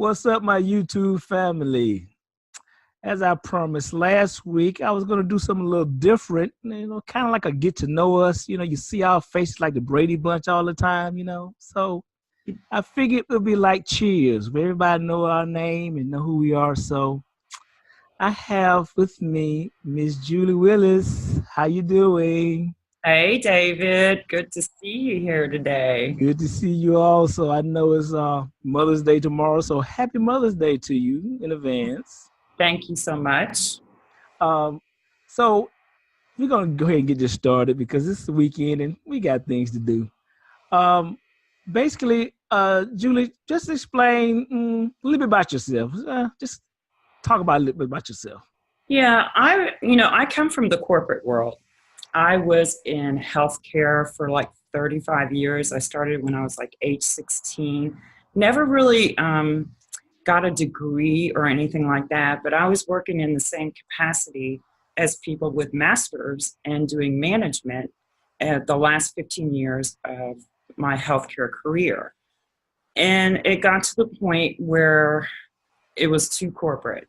What's up, my YouTube family? As I promised last week, I was going to do something a little different, kind of like a get to know us. You see our faces like the Brady Bunch all the time. So I figured it would be like Cheers, where everybody know our name and know who we are. So I have with me Miss Julie Willis. How you doing? Hey, David. Good to see you here today. Good to see you also. I know it's Mother's Day tomorrow, so happy Mother's Day to you in advance. Thank you so much. Um, so we're gonna go ahead and get this started because it's the weekend and we got things to do. Um, basically, Julie, just explain a little bit about yourself. Just talk about a little bit about yourself. Yeah, I come from the corporate world. I was in healthcare for like 35 years. I started when I was like age 16. Never really got a degree or anything like that, but I was working in the same capacity as people with masters and doing management at the last 15 years of my healthcare career. And it got to the point where it was too corporate.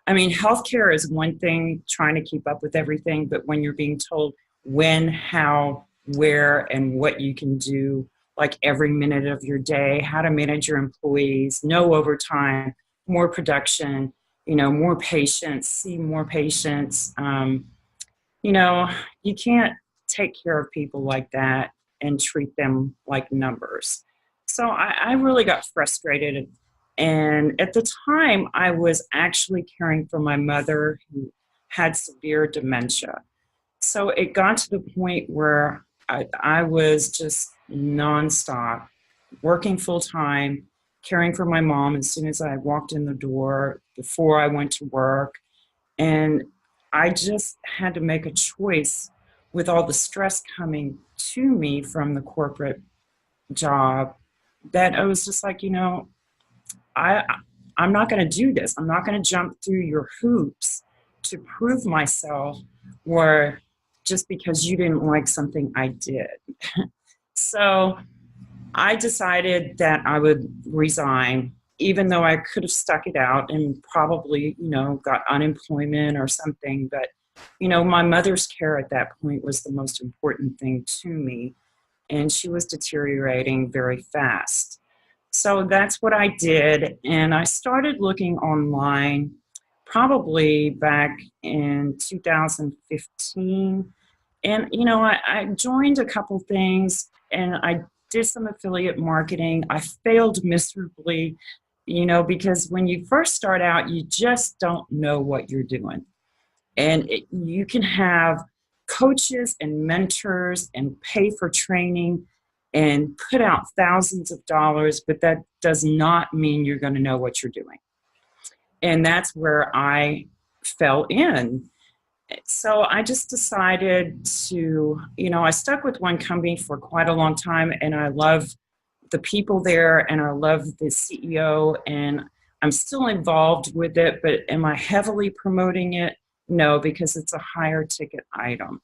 Healthcare is one thing, trying to keep up with everything, but when you're being told when, how, where, and what you can do, like every minute of your day, how to manage your employees, no overtime, more production, more patients, see more patients. You can't take care of people like that and treat them like numbers. So I really got frustrated. And at the time, I was actually caring for my mother who had severe dementia. So it got to the point where I was just nonstop, working full time, caring for my mom as soon as I walked in the door, before I went to work. And I just had to make a choice with all the stress coming to me from the corporate job that I was just like, I'm not going to do this. I'm not going to jump through your hoops to prove myself, or just because you didn't like something I did. So I decided that I would resign, even though I could have stuck it out and probably, got unemployment or something. But, my mother's care at that point was the most important thing to me. And she was deteriorating very fast. So that's what I did. And I started looking online probably back in 2015. And, I joined a couple things and I did some affiliate marketing. I failed miserably, because when you first start out, you just don't know what you're doing. And you can have coaches and mentors and pay for training and put out thousands of dollars, but that does not mean you're going to know what you're doing. And that's where I fell in. So I just decided to, I stuck with one company for quite a long time, and I love the people there and I love the CEO, and I'm still involved with it, but am I heavily promoting it? No, because it's a higher ticket item.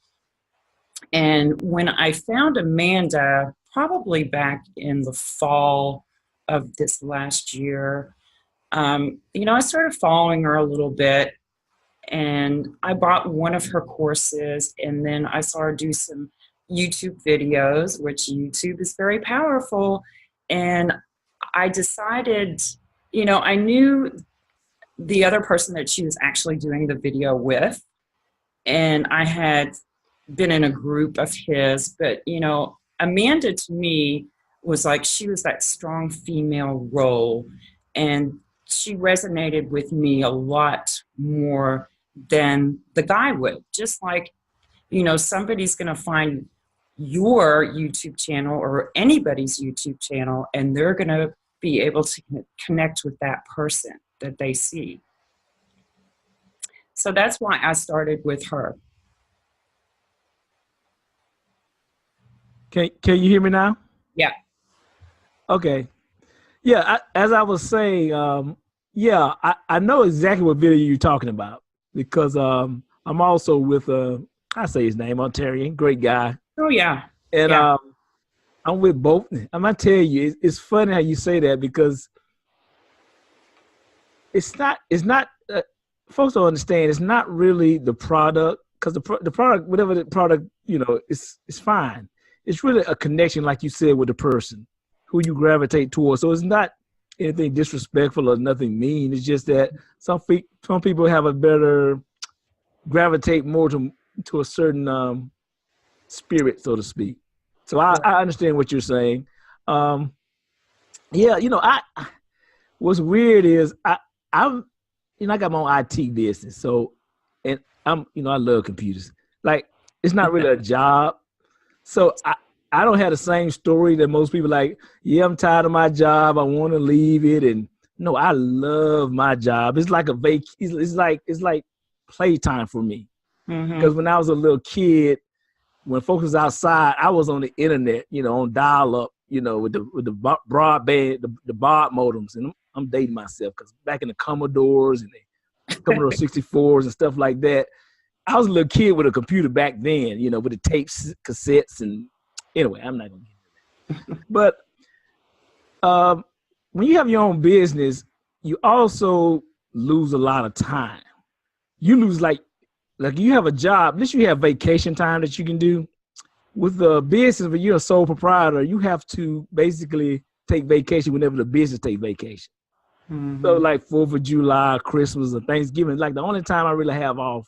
And when I found Amanda, probably back in the fall of this last year, I started following her a little bit, and I bought one of her courses, and then I saw her do some YouTube videos, which YouTube is very powerful. And I decided, I knew the other person that she was actually doing the video with, and I had been in a group of his, but Amanda to me was like, she was that strong female role, and she resonated with me a lot more than the guy would. Just like, somebody's going to find your YouTube channel or anybody's YouTube channel, and they're going to be able to connect with that person that they see. So that's why I started with her. Can you hear me now? Yeah. Okay. Yeah, as I was saying, I know exactly what video you're talking about because I'm also with I say his name, Ontarian, great guy. Oh yeah. And yeah. I'm with both. I'm gonna tell you, it's funny how you say that because it's not. Folks don't understand. It's not really the product, because the product, whatever the product, it's fine. It's really a connection, like you said, with the person who you gravitate towards. So it's not anything disrespectful or nothing mean. It's just that some people have a better gravitate more to a certain spirit, so to speak. So I understand what you're saying. Yeah, what's weird is I'm I got my own IT business, so and I love computers. Like, it's not really a job, so I don't have the same story that most people like. Yeah, I'm tired of my job. I want to leave it, and no, I love my job. It's like it's like playtime for me. Because when I was a little kid, when folks was outside, I was on the internet, on dial up, with the broadband, the baud modems, and I'm dating myself because back in the Commodores and the Commodore 64s and stuff like that, I was a little kid with a computer back then, with the tapes, cassettes, and anyway, I'm not gonna get into that. But when you have your own business, you also lose a lot of time. You lose like you have a job, at least you have vacation time that you can do. With the business, when you're a sole proprietor, you have to basically take vacation whenever the business take vacation. So like 4th of July, Christmas, or Thanksgiving, like the only time I really have off.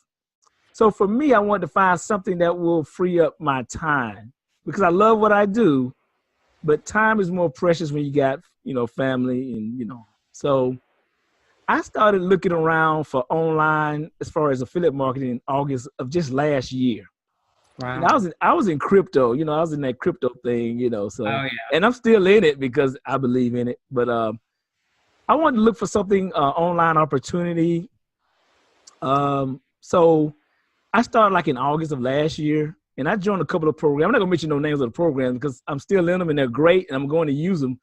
So for me, I wanted to find something that will free up my time, because I love what I do, but time is more precious when you got, family and, So I started looking around for online as far as affiliate marketing in August of just last year. Wow. And I was in crypto, I was in that crypto thing, so, Oh, yeah. And I'm still in it because I believe in it. But I wanted to look for something, online opportunity. So I started like in August of last year, and I joined a couple of programs. I'm not gonna mention no names of the programs because I'm still in them and they're great and I'm going to use them.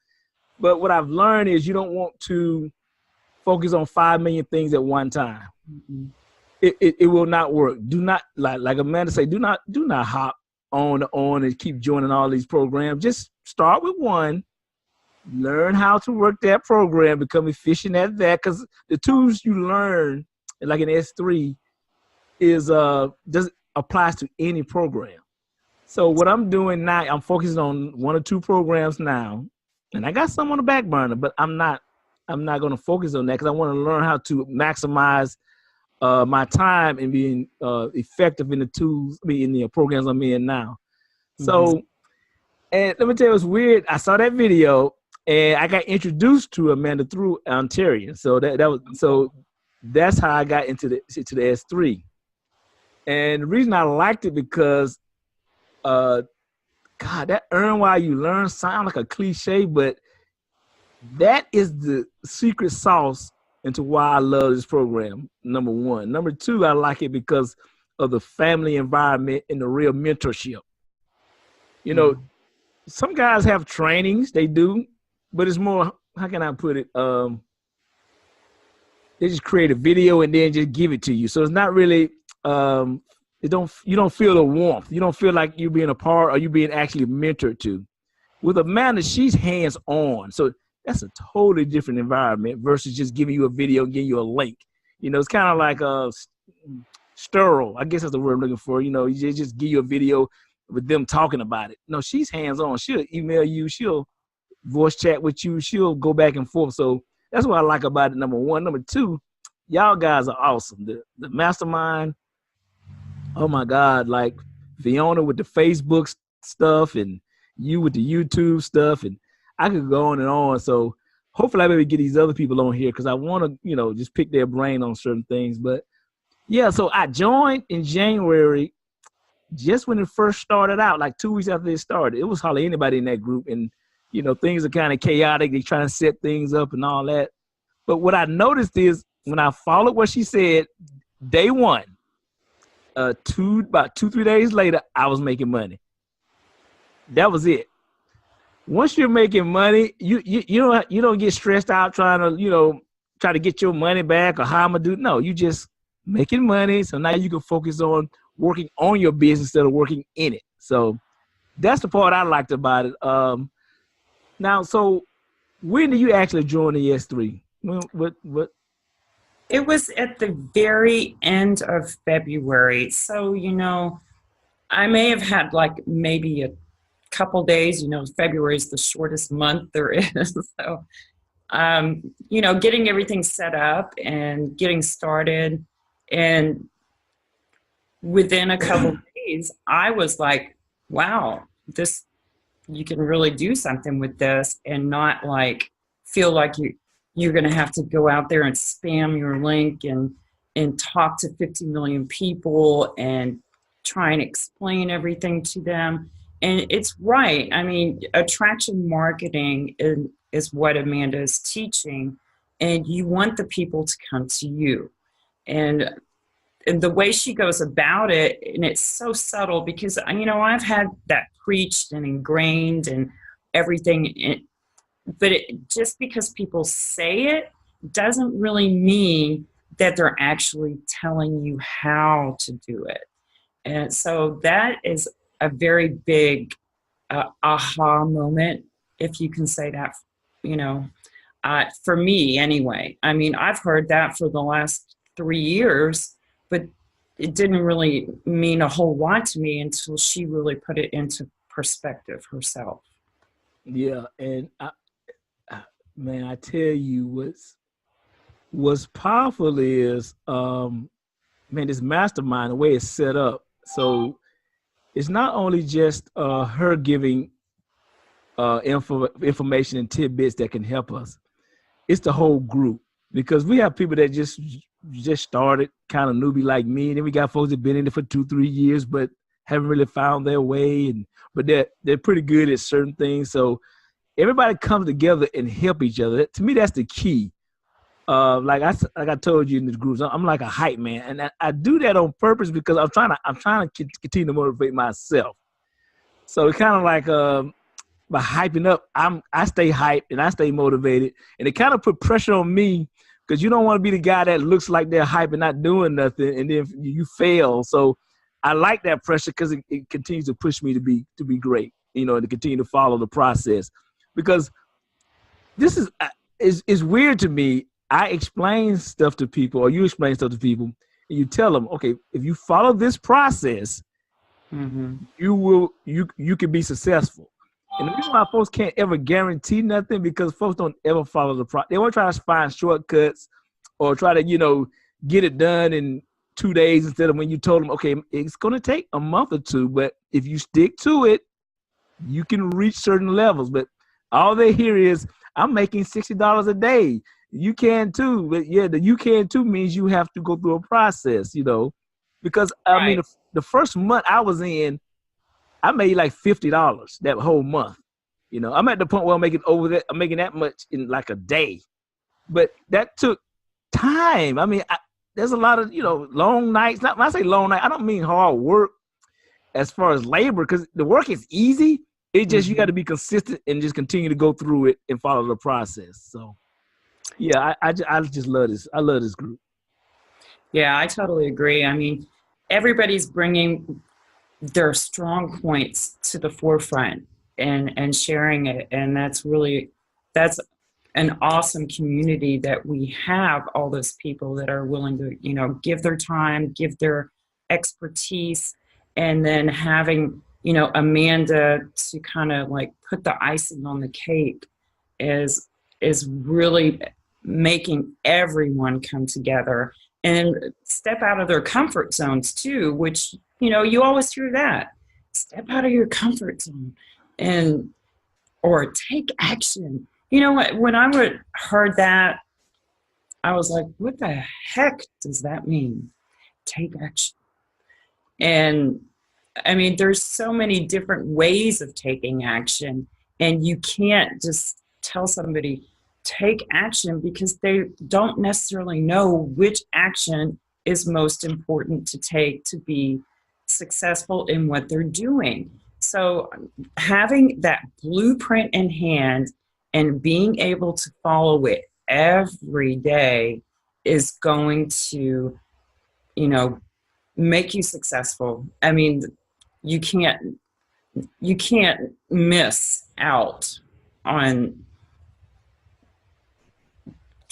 But what I've learned is you don't want to focus on 5 million things at one time. It will not work. Do not, like Amanda say, do not hop on and keep joining all these programs. Just start with one, learn how to work that program, become efficient at that, because the tools you learn, like in S3, is just applies to any program. So what I'm doing now, I'm focusing on 1 or 2 programs now, and I got some on the back burner, but I'm not going to focus on that because I want to learn how to maximize my time and being effective in the tools, in the programs I'm in now. So, and let me tell you what's weird. I saw that video and I got introduced to Amanda through Ontarian. So that's how I got into the S3. And the reason I liked it because, God, that earn while you learn sound like a cliche, but that is the secret sauce into why I love this program, number one. Number two, I like it because of the family environment and the real mentorship. Some guys have trainings, they do, but it's more, how can I put it? They just create a video and then just give it to you. So it's not really, you don't feel the warmth. You don't feel like you're being a part or you're being actually mentored to. With Amanda, she's hands-on. So that's a totally different environment versus just giving you a video and giving you a link. It's kind of like sterile. I guess that's the word I'm looking for. You just give you a video with them talking about it. No, she's hands-on. She'll email you. She'll voice chat with you. She'll go back and forth. So that's what I like about it, number one. Number two, y'all guys are awesome. The mastermind, oh my God, like Fiona with the Facebook stuff and you with the YouTube stuff, and I could go on and on. So hopefully I maybe get these other people on here because I want to, just pick their brain on certain things. But yeah, so I joined in January, just when it first started out, like 2 weeks after it started. It was hardly anybody in that group, and things are kind of chaotic. They trying to set things up and all that. But what I noticed is when I followed what she said, day one, about 2-3 days later, I was making money. That was it. Once you're making money, you don't get stressed out trying to try to get your money back or how I'm gonna do. No, you just making money. So now you can focus on working on your business instead of working in it. So that's the part I liked about it. Now, so when do you actually join the S3? What? It was at the very end of February. So, I may have had like maybe a couple days. February is the shortest month there is. So, getting everything set up and getting started. And within a couple of days, I was like, wow, you can really do something with this and not like feel like you're going to have to go out there and spam your link and talk to 50 million people and try and explain everything to them. And it's right. I mean, attraction marketing is what Amanda is teaching, and you want the people to come to you. And the way she goes about it, and it's so subtle because I've had that preached and ingrained and everything, but just because people say it doesn't really mean that they're actually telling you how to do it. And so that is a very big aha moment, if you can say that, for me anyway. I mean, I've heard that for the last 3 years, but it didn't really mean a whole lot to me until she really put it into perspective herself. Yeah, and man, I tell you, what's powerful is, man, this mastermind, the way it's set up. So it's not only just her giving information and tidbits that can help us. It's the whole group, because we have people that just started, kind of newbie like me, and then we got folks that been in it for 2-3 years but haven't really found their way, but they're pretty good at certain things. So everybody comes together and help each other. To me, that's the key. Like I told you in this group, I'm like a hype man, and I do that on purpose because I'm trying to continue to motivate myself. So it's kind of like by hyping up, I stay hyped and I stay motivated, and it kind of put pressure on me, because you don't want to be the guy that looks like they're hype and not doing nothing, and then you fail. So I like that pressure because it continues to push me to be great, and to continue to follow the process. Because this is weird to me. I explain stuff to people, or you explain stuff to people, and you tell them, okay, if you follow this process, you can be successful. And the reason why folks can't ever guarantee nothing, because folks don't ever follow the process. They want to try to find shortcuts or try to, get it done in 2 days instead of when you told them, okay, it's going to take a month or two, but if you stick to it, you can reach certain levels. But all they hear is, I'm making $60 a day. You can too. But yeah, the you can too means you have to go through a process, because I mean, the first month I was in, I made like $50 that whole month. I'm at the point where I'm making that much in like a day. But that took time. I mean, there's a lot of, long nights. Not when I say long night, I don't mean hard work as far as labor, because the work is easy. It just, you got to be consistent and just continue to go through it and follow the process. So yeah, I just love this. I love this group. Yeah, I totally agree. I mean, everybody's bringing their strong points to the forefront and sharing it. And that's an awesome community that we have, all those people that are willing to, give their time, give their expertise, and then having, Amanda to kind of like put the icing on the cake is really making everyone come together and step out of their comfort zones too, which, you always hear that. Step out of your comfort zone or take action. You know what? When I heard that, I was like, what the heck does that mean? Take action. And I mean, there's so many different ways of taking action, and you can't just tell somebody, take action, because they don't necessarily know which action is most important to take to be successful in what they're doing. So having that blueprint in hand and being able to follow it every day is going to, make you successful. I mean, you can't miss out on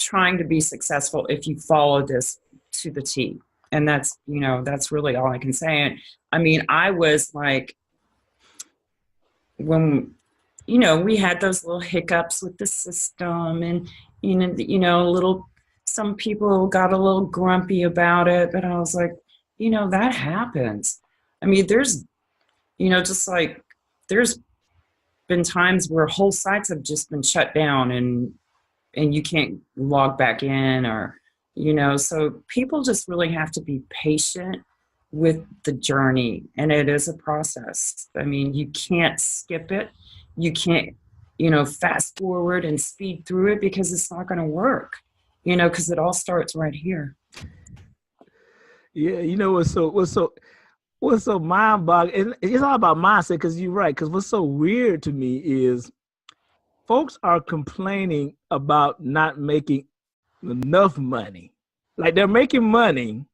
trying to be successful if you follow this to the T. And that's, you know, that's really all I can say. And I mean, I was like, when, you know, we had those little hiccups with the system, and, little, some people got a little grumpy about it, but I was like, you know, that happens. I mean, there's, just like, there's been times where whole sites have just been shut down, and you can't log back in, or, so people just really have to be patient with the journey, and it is a process. I mean, you can't skip it. You can't, fast forward and speed through it, because it's not going to work, because it all starts right here. Yeah, what's so mind-boggling, and it's all about mindset, because you're right. Because what's so weird to me is folks are complaining about not making enough money. Like, they're making money,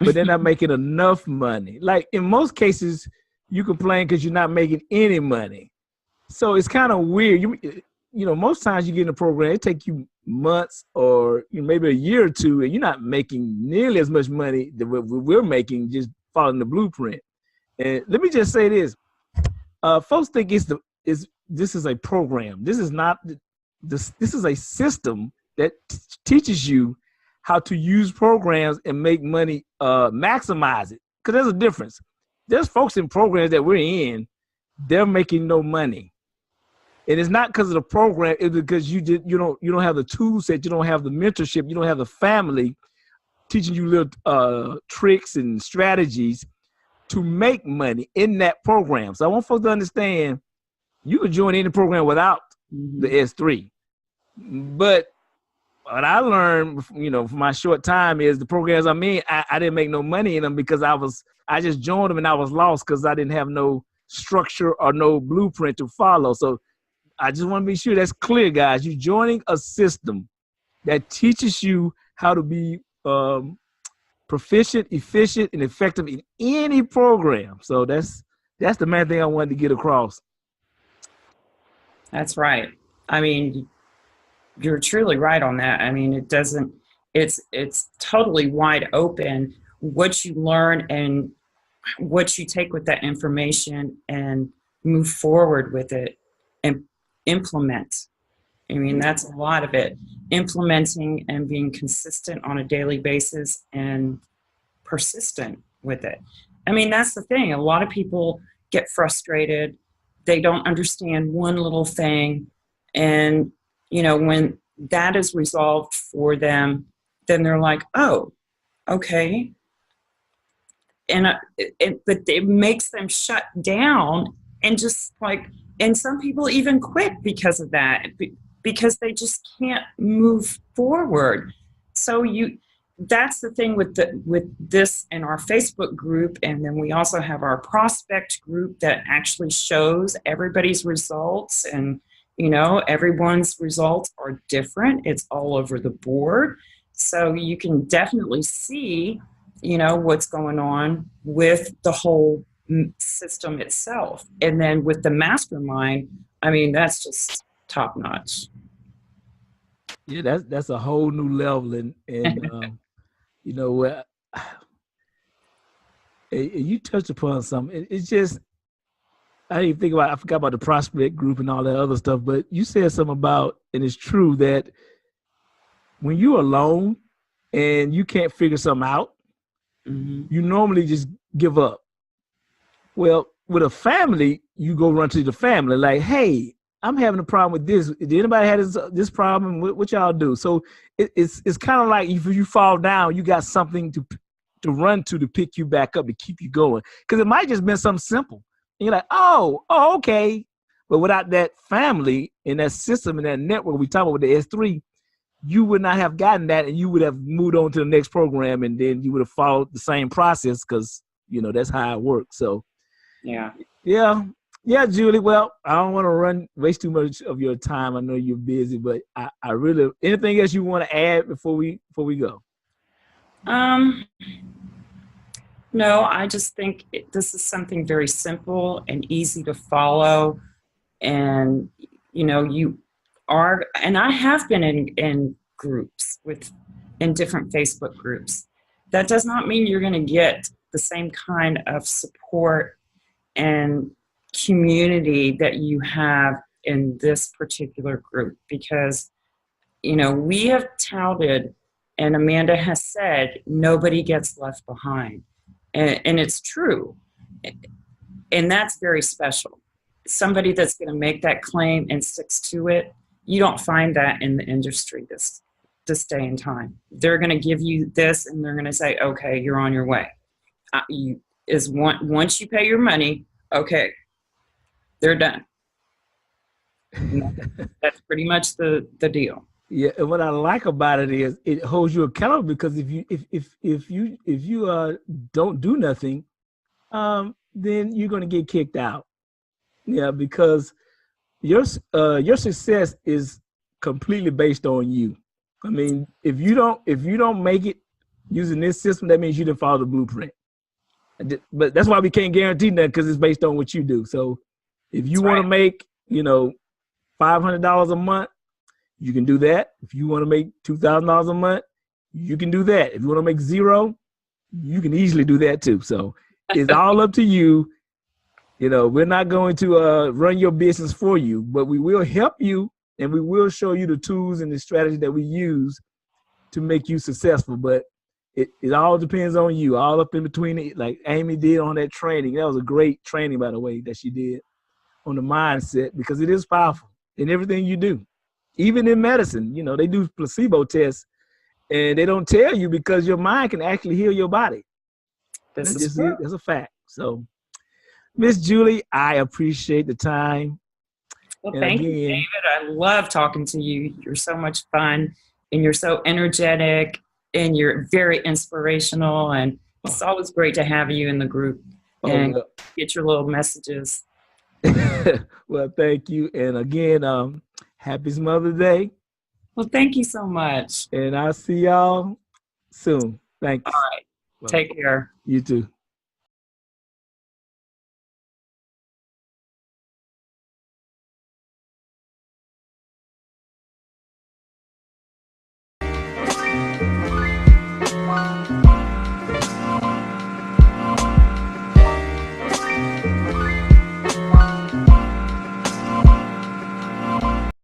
but they're not making enough money. Like, in most cases, you complain because you're not making any money. So it's kind of weird. Most times you get in a program, it takes you months or maybe a year or two, and you're not making nearly as much money that we're making just following the blueprint. And let me just say this: folks think this is a program. This is not this. This is a system that teaches you how to use programs and make money, maximize it. Because there's a difference. There's folks in programs that we're in, they're making no money. And it's not because of the program, it's because you don't have the tool set, you don't have the mentorship, you don't have the family teaching you little tricks and strategies to make money in that program. So I want folks to understand, you can join any program without the S3. But what I learned, from my short time, is the programs I'm in, I didn't make no money in them, because I just joined them and I was lost because I didn't have no structure or no blueprint to follow. So I just want to be sure that's clear, guys. You're joining a system that teaches you how to be proficient, efficient, and effective in any program. So that's the main thing I wanted to get across. That's right. I mean, you're truly right on that. I mean, it's totally wide open what you learn and what you take with that information and move forward with it and implement. I mean, that's a lot of it. Implementing and being consistent on a daily basis and persistent with it. I mean, that's the thing. A lot of people get frustrated. They don't understand one little thing. And, when that is resolved for them, then they're like, oh, okay. But it makes them shut down and just like, and some people even quit because of that, because they just can't move forward. So that's the thing with this in our Facebook group. And then we also have our prospect group that actually shows everybody's results, and everyone's results are different. It's all over the board. So you can definitely see, what's going on with the whole system itself. And then with the mastermind, I mean, that's just top notch. Yeah, that's a whole new level. And you touched upon something. It's just, I forgot about the prospect group and all that other stuff, but you said something about, and it's true, that when you're alone and you can't figure something out, you normally just give up. Well, with a family, you go run to the family like, hey, I'm having a problem with this. Did anybody have this problem? What y'all do? So it's kind of like, if you fall down, you got something to run to pick you back up, to keep you going. Because it might just been something simple. And you're like, oh, okay. But without that family and that system and that network we talk about with the S3, you would not have gotten that, and you would have moved on to the next program, and then you would have followed the same process, because that's how it works. So yeah, Julie. Well, I don't want to waste too much of your time. I know you're busy, but I really, anything else you want to add before we go? No, I just think this is something very simple and easy to follow. And, you are, and I have been in groups in different Facebook groups. That does not mean you're going to get the same kind of support and community that you have in this particular group, because we have touted, and Amanda has said, nobody gets left behind, and it's true, and that's very special. Somebody that's going to make that claim and sticks to it, you don't find that in the industry this day and time. They're going to give you this, and they're going to say, okay, you're on your way. Once you pay your money, okay, they're done. That's pretty much the deal. Yeah, and what I like about it is it holds you accountable, because if you don't do nothing, then you're going to get kicked out. Yeah, because your success is completely based on you. I mean, if you don't make it using this system, that means you didn't follow the blueprint. But that's why we can't guarantee that, because it's based on what you do. So if you want to make $500 a month, you can do that. If you want to make $2,000 a month, you can do that. If you want to make zero, you can easily do that too. So it's all up to you. We're not going to run your business for you, but we will help you, and we will show you the tools and the strategy that we use to make you successful. But it all depends on you, all up in between it, like Amy did on that training. That was a great training, by the way, that she did on the mindset, because it is powerful in everything you do. Even in medicine, they do placebo tests, and they don't tell you, because your mind can actually heal your body. That's a fact. So, Miss Julie, I appreciate the time. Well, thank you, David. I love talking to you. You're so much fun, and you're so energetic, and you're very inspirational, and it's always great to have you in the group and get your little messages. Well, thank you. And again, happy Mother's Day. Well, thank you so much. And I'll see y'all soon. Thanks. All right. Take care. You too.